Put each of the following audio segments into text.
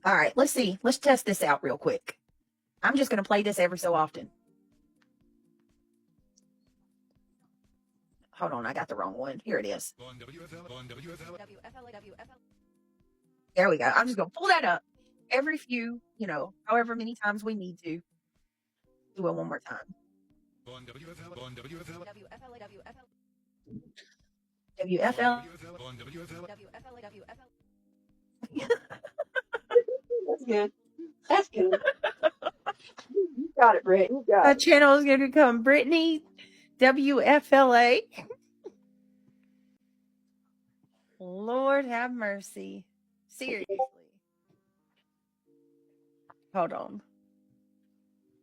All right, let's see. Let's test this out real quick. I'm just going to play this every so often. Hold on, I got the wrong one. Here it is. There we go. I'm just going to pull that up every few, however many times we need to. Do it one more time. WFL. That's good. That's good. You got it, Britt. You got Our it. channel is going to become Brittany WFLA. Lord have mercy. Seriously. Hold on.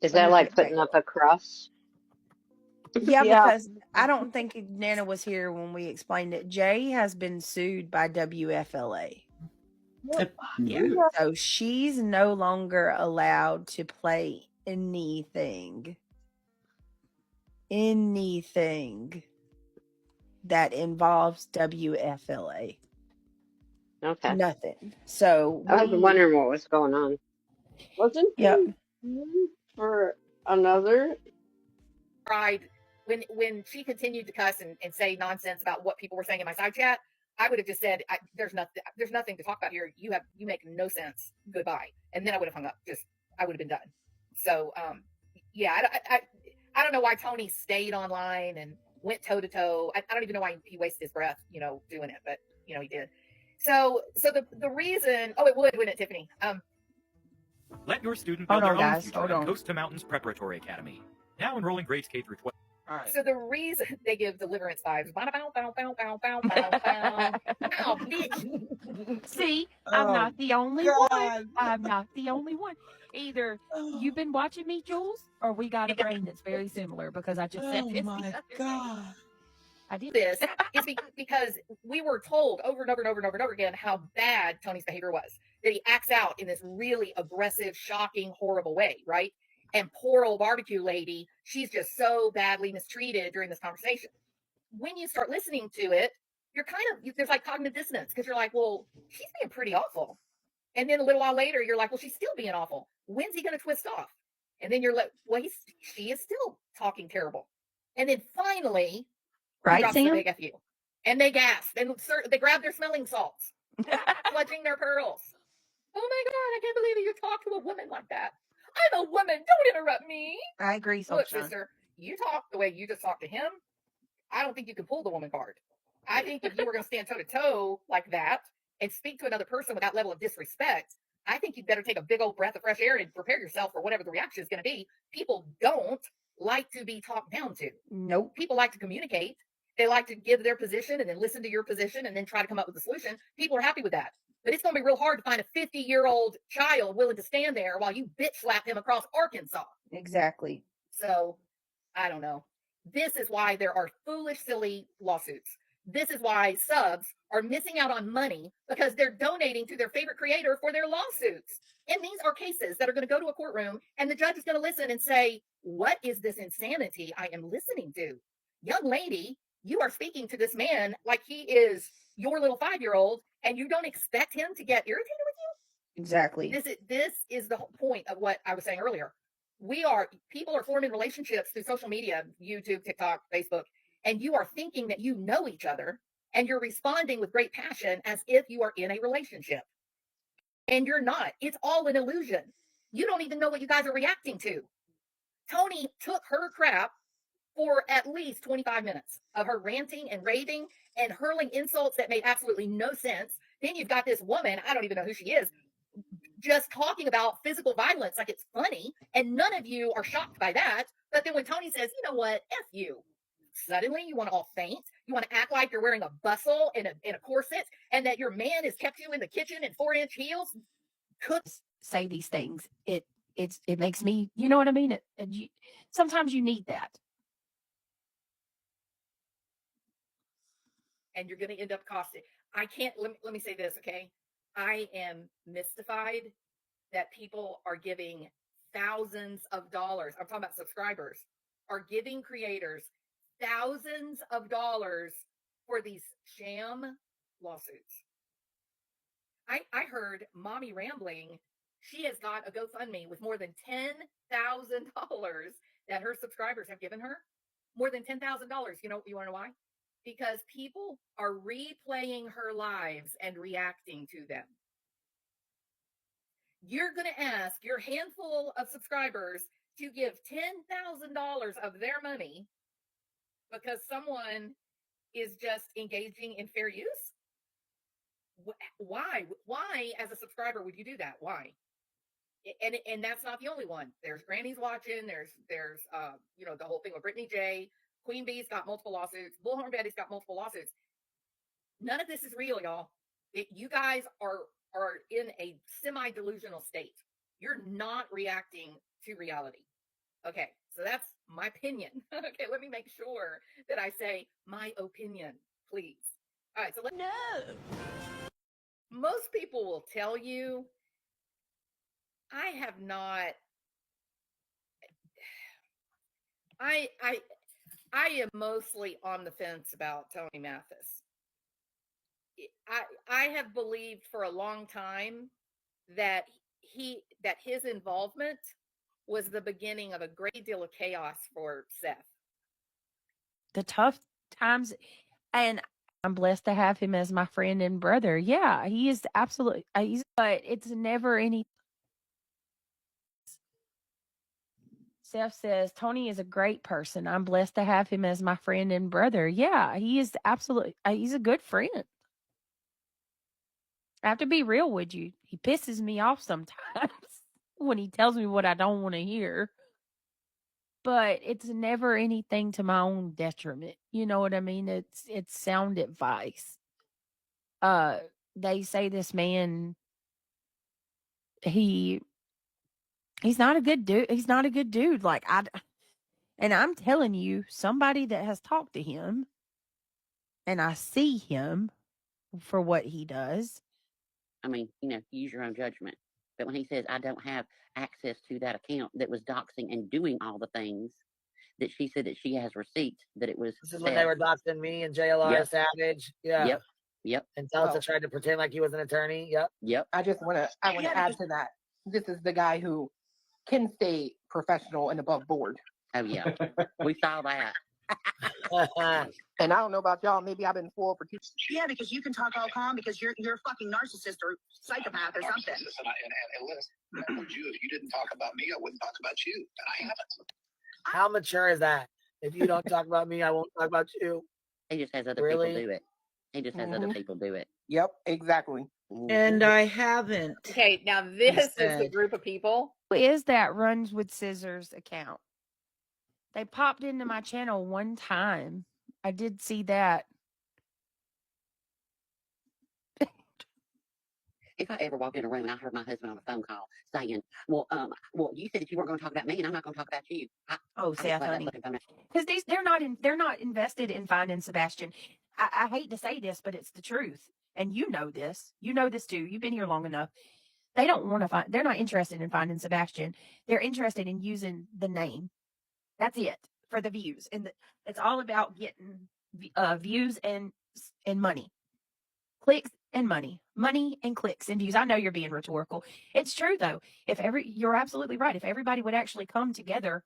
Is that like putting up a cross? Yeah, Yeah. because I don't think Nana was here when we explained it. Jay has been sued by WFLA. Yeah. So she's no longer allowed to play anything that involves WFLA. Okay. Nothing. So I was wondering what was going on. Wasn't Yep. for another? Cried when she continued to cuss and say nonsense about what people were saying in my side chat. I would have just said, "There's nothing to talk about here. You make no sense. Goodbye." And then I would have hung up. I would have been done. So, yeah, I don't know why Tony stayed online and went toe to toe. I don't even know why he wasted his breath, doing it, but he did. So the reason, it would, wouldn't it, Tiffany? Let your student build their own future Hold at on. Coast to Mountains Preparatory Academy. Now enrolling grades K through 12. All right. So the reason they give Deliverance vibes, bow, bow, bow, bow, bow, bow, bow, bow. Oh, bitch. See, I'm not the only one. I'm not the only one. Either you've been watching me, Jules, or we got a brain that's very similar because I just said this. My God. I did this is because we were told over and over and over and over and over again how bad Tony's behavior was. That he acts out in this really aggressive, shocking, horrible way, right? And poor old barbecue lady, she's just so badly mistreated during this conversation. When you start listening to it, you're there's like cognitive dissonance because you're like, well, she's being pretty awful. And then a little while later, you're like, well, she's still being awful. When's he going to twist off? And then you're like, well, she is still talking terrible. And then finally, Right, drops the Sam? big F you. And they gasp and they grab their smelling salts, clutching their pearls. Oh my God, I can't believe you talk to a woman like that. I'm a woman. Don't interrupt me. I agree, Look, Sunshine. sister, you talk the way you just talked to him. I don't think you can pull the woman card. I think if you were going to stand toe to toe like that and speak to another person with that level of disrespect, I think you'd better take a big old breath of fresh air and prepare yourself for whatever the reaction is going to be. People don't like to be talked down to. Nope. People like to communicate. They like to give their position and then listen to your position and then try to come up with a solution. People are happy with that. But it's going to be real hard to find a 50-year-old child willing to stand there while you bitch slap him across Arkansas. Exactly. So, I don't know. This is why there are foolish, silly lawsuits. This is why subs are missing out on money because they're donating to their favorite creator for their lawsuits. And these are cases that are going to go to a courtroom and the judge is going to listen and say, what is this insanity I am listening to? Young lady, you are speaking to this man like he is your little 5-year-old and you don't expect him to get irritated with you? Exactly. This is the whole point of what I was saying earlier. People are forming relationships through social media, YouTube, TikTok, Facebook, and you are thinking that you know each other and you're responding with great passion as if you are in a relationship. And you're not. It's all an illusion. You don't even know what you guys are reacting to. Tony took her crap for at least 25 minutes of her ranting and raving and hurling insults that made absolutely no sense. Then you've got this woman, I don't even know who she is, just talking about physical violence like it's funny, and none of you are shocked by that. But then when Tony says, you know what, F you, suddenly you want to all faint. You want to act like you're wearing a bustle and a corset and that your man has kept you in the kitchen in 4-inch heels. Say these things. It makes me, you know what I mean? Sometimes you need that. And you're going to end up costing. I can't, let me say this, okay? I am mystified that people are giving thousands of dollars. I'm talking about subscribers are giving creators thousands of dollars for these sham lawsuits. I heard Mommy Rambling, she has got a GoFundMe with more than $10,000 that her subscribers have given her. More than $10,000. You want to know why? Because people are replaying her lives and reacting to them. You're going to ask your handful of subscribers to give $10,000 of their money because someone is just engaging in fair use? Why? Why, as a subscriber, would you do that? Why? And that's not the only one. There's Granny's watching. There's the whole thing with Brittany J. Queen Bee's got multiple lawsuits. Bullhorn Betty's got multiple lawsuits. None of this is real, y'all. You guys are in a semi-delusional state. You're not reacting to reality. Okay, so that's my opinion. Okay, let me make sure that I say my opinion, please. All right, so most people will tell you, I have not. I am mostly on the fence about Tony Mathis. I have believed for a long time that his involvement was the beginning of a great deal of chaos for Seth. The tough times, and I'm blessed to have him as my friend and brother. Yeah, he is absolutely. But it's never any. Seth says Tony is a great person. I'm blessed to have him as my friend and brother. Yeah, he is absolutely. He's a good friend. I have to be real with you. He pisses me off sometimes when he tells me what I don't want to hear. But it's never anything to my own detriment. You know what I mean? It's sound advice. They say this man, he's not a good dude. He's not a good dude. And I'm telling you, somebody that has talked to him, and I see him for what he does. I mean, use your own judgment. But when he says, I don't have access to that account that was doxing and doing all the things that she said that she has receipts, that it was. This is when they were doxing me and JLR Savage. Yeah. Yep. And Tulsa tried to pretend like he was an attorney. Yep. I want to add to that. This is the guy who can stay professional and above board. Oh, yeah. We saw that. And I don't know about y'all. Maybe I've been fooled for 2. Yeah, because you can talk all calm because you're a fucking narcissist or psychopath or something. And listen, if you didn't talk about me, I wouldn't talk about you, and I haven't. How mature is that? If you don't talk about me, I won't talk about you. He just has other people do it. He just has other people do it. Yep, exactly. And I haven't. Okay, now this is the group of people. Who is that runs with scissors account? They popped into my channel one time. I did see that. If I ever walked in a room and I heard my husband on a phone call saying, well, you said that you weren't going to talk about me and I'm not going to talk about you. Seth, honey. Because they're not invested in finding Sebastian. I hate to say this, but it's the truth. And you know this. You know this too. You've been here long enough. They don't want to find, they're not interested in finding Sebastian. They're interested in using the name. That's it for the views. And it's all about getting views and money. Clicks and money. Money and clicks and views. I know you're being rhetorical. It's true though. You're absolutely right. If everybody would actually come together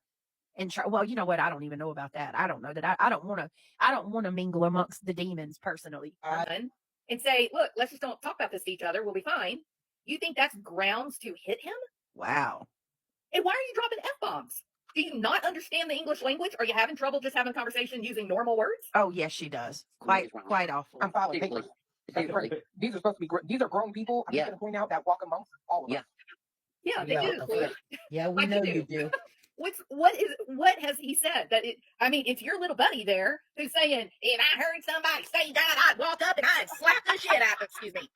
and try, well, you know what? I don't even know about that. I don't know that. I don't want to mingle amongst the demons personally. And say, look, let's just don't talk about this to each other. We'll be fine. You think that's grounds to hit him? Wow. And why are you dropping F-bombs? Do you not understand the English language? Are you having trouble just having conversation using normal words? Oh, yes, she does. Quite awful. I'm filing papers. These are supposed to be. These are grown people. I'm just going to point out that walk amongst all of us. Yeah, they do. Yeah, we know you do. What has he said? It's your little buddy there who's saying, if I heard somebody say that, I'd walk up and I'd slap the shit out of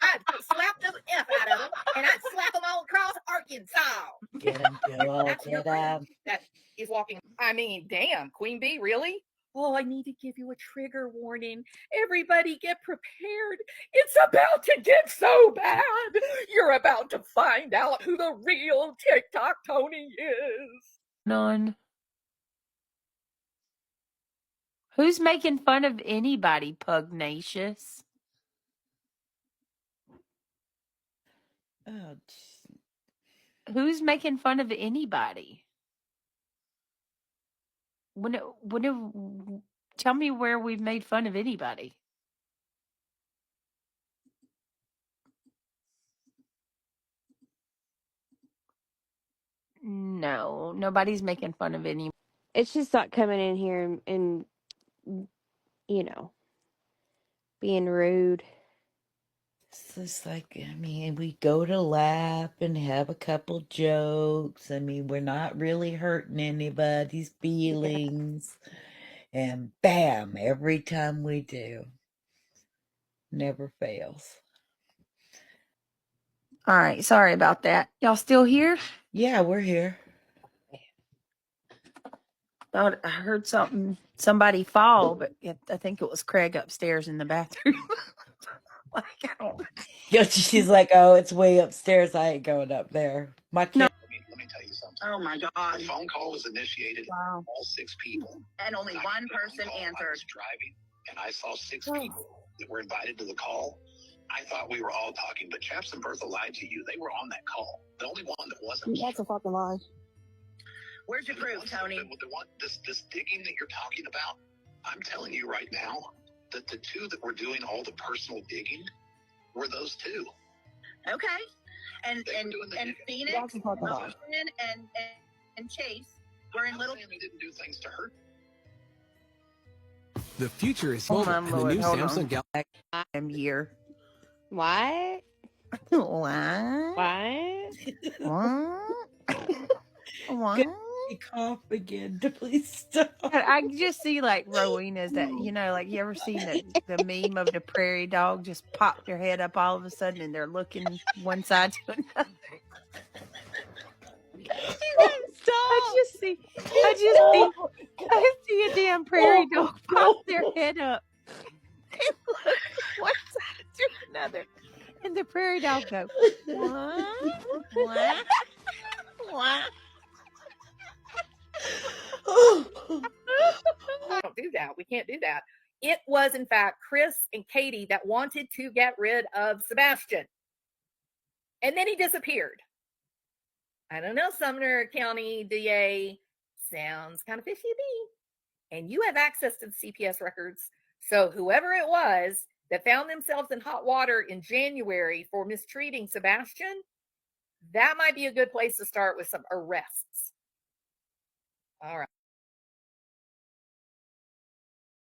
I'd slap the F out of them and I'd slap them all across Arkansas. Get him, Joel. That's your friend that is walking. Damn, Queen Bee, really? Oh, I need to give you a trigger warning. Everybody get prepared. It's about to get so bad. You're about to find out who the real TikTok Tony is. None. Who's making fun of anybody, pugnacious? Oh, Who's making fun of anybody? Tell me where we've made fun of anybody. No, nobody's making fun of any. It's just not coming in here and you know, being rude. it's just like, I mean, we go to laugh and have a couple jokes. I mean, we're not really hurting anybody's feelings. And bam, every time we do. Never fails. All right, sorry about that. Y'all still here? Yeah, we're here. Thought I heard somebody fall, but I think it was Craig upstairs in the bathroom. Like, I don't. Yeah, she's like, oh, it's way upstairs. I ain't going up there. My kid. No. Let me tell you something. Oh my God. The phone call was initiated. Wow. All 6 people. And only one person I answered. was driving, and I saw 6 people that were invited to the call. I thought we were all talking, but Chaps and Bertha lied to you. They were on that call. The only one that wasn't. That's a fucking lie. Where's your proof, Tony? This digging that you're talking about, I'm telling you right now that the 2 that were doing all the personal digging were those 2. Okay. And Phoenix, That's a fucking lie. Austin, and Chase were in little. They didn't do things to hurt. The future is Hold mobile, on, and the Lord, new hold Samsung on. Galaxy. I'm here. What? What? What? Cough again. Please stop. I just see like Rowena's that, like you ever seen the meme of the prairie dog just pop their head up all of a sudden and they're looking one side to another. You guys stop. I see a damn prairie dog pop their head up and look one side to another. And the prairie dog go, what? What? What? Don't do that. We can't do that. It was, in fact, Chris and Katie that wanted to get rid of Sebastian. And then he disappeared. I don't know, Sumner County DA. Sounds kind of fishy to me. And you have access to the CPS records. So whoever it was that found themselves in hot water in January for mistreating Sebastian, that might be a good place to start with some arrests. All right.